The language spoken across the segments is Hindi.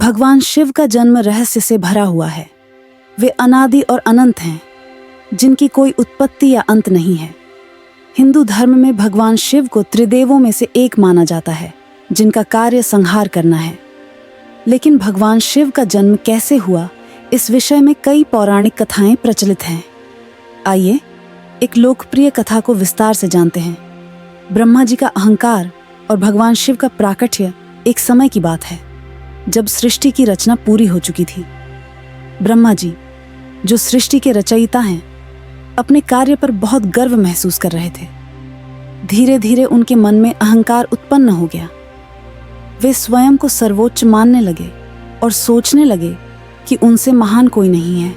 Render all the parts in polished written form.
भगवान शिव का जन्म रहस्य से भरा हुआ है। वे अनादि और अनंत हैं, जिनकी कोई उत्पत्ति या अंत नहीं है। हिंदू धर्म में भगवान शिव को त्रिदेवों में से एक माना जाता है, जिनका कार्य संहार करना है। लेकिन भगवान शिव का जन्म कैसे हुआ, इस विषय में कई पौराणिक कथाएं प्रचलित हैं। आइए एक लोकप्रिय कथा को विस्तार से जानते हैं। ब्रह्मा जी का अहंकार और भगवान शिव का प्राकट्य एक समय की बात है, जब सृष्टि की रचना पूरी हो चुकी थी। ब्रह्मा जी, जो सृष्टि के रचयिता हैं, अपने कार्य पर बहुत गर्व महसूस कर रहे थे। धीरे धीरे उनके मन में अहंकार उत्पन्न हो गया। वे स्वयं को सर्वोच्च मानने लगे और सोचने लगे कि उनसे महान कोई नहीं है।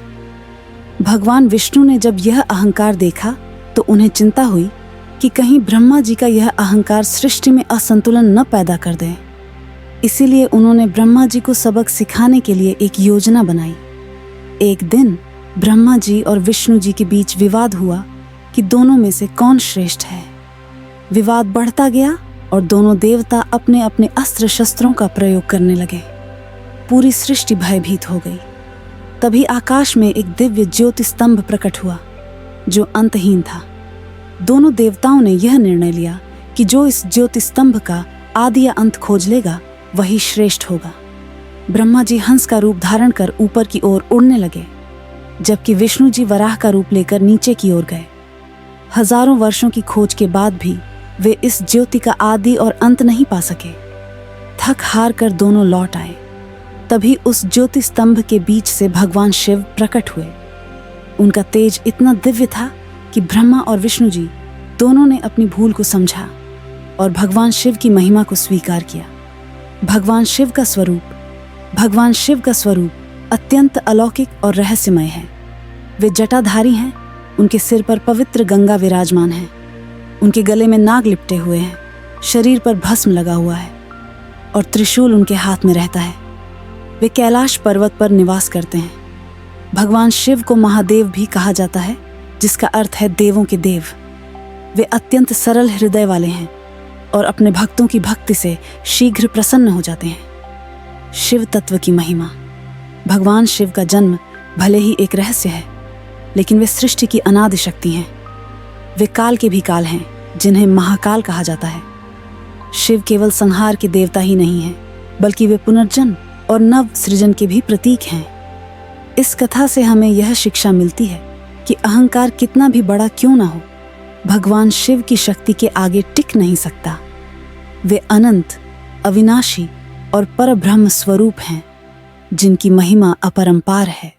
भगवान विष्णु ने जब यह अहंकार देखा तो उन्हें चिंता हुई कि कहीं ब्रह्मा जी का यह अहंकार सृष्टि में असंतुलन न पैदा कर दे। इसीलिए उन्होंने ब्रह्मा जी को सबक सिखाने के लिए एक योजना बनाई। एक दिन ब्रह्मा जी और विष्णु जी के बीच विवाद हुआ कि दोनों में से कौन श्रेष्ठ है। विवाद बढ़ता गया और दोनों देवता अपने अपने अस्त्र शस्त्रों का प्रयोग करने लगे। पूरी सृष्टि भयभीत हो गई। तभी आकाश में एक दिव्य ज्योति स्तंभ प्रकट हुआ, जो अंतहीन था। दोनों देवताओं ने यह निर्णय लिया कि जो इस ज्योति स्तंभ का आदि या अंत खोज लेगा, वही श्रेष्ठ होगा। ब्रह्मा जी हंस का रूप धारण कर ऊपर की ओर उड़ने लगे, जबकि विष्णु जी वराह का रूप लेकर नीचे की ओर गए। हजारों वर्षों की खोज के बाद भी वे इस ज्योति का आदि और अंत नहीं पा सके। थक हार कर दोनों लौट आए। तभी उस ज्योति स्तंभ के बीच से भगवान शिव प्रकट हुए। उनका तेज इतना दिव्य था कि ब्रह्मा और विष्णु जी दोनों ने अपनी भूल को समझा और भगवान शिव की महिमा को स्वीकार किया। भगवान शिव का स्वरूप अत्यंत अलौकिक और रहस्यमय है। वे जटाधारी हैं। उनके सिर पर पवित्र गंगा विराजमान है। उनके गले में नाग लिपटे हुए हैं। शरीर पर भस्म लगा हुआ है और त्रिशूल उनके हाथ में रहता है। वे कैलाश पर्वत पर निवास करते हैं। भगवान शिव को महादेव भी कहा जाता है, जिसका अर्थ है देवों के देव। वे अत्यंत सरल हृदय वाले हैं और अपने भक्तों की भक्ति से शीघ्र प्रसन्न हो जाते हैं। शिव तत्व की महिमा। भगवान शिव का जन्म भले ही एक रहस्य है, लेकिन वे सृष्टि की अनादि शक्ति हैं। वे काल के भी काल हैं, जिन्हें महाकाल कहा जाता है। शिव केवल संहार के देवता ही नहीं हैं, बल्कि वे पुनर्जन्म और नव सृजन के भी प्रतीक हैं। इस कथा से हमें यह शिक्षा मिलती है कि अहंकार कितना भी बड़ा क्यों ना हो, भगवान शिव की शक्ति के आगे टिक नहीं सकता। वे अनंत, अविनाशी और परब्रह्म स्वरूप हैं, जिनकी महिमा अपरंपार है।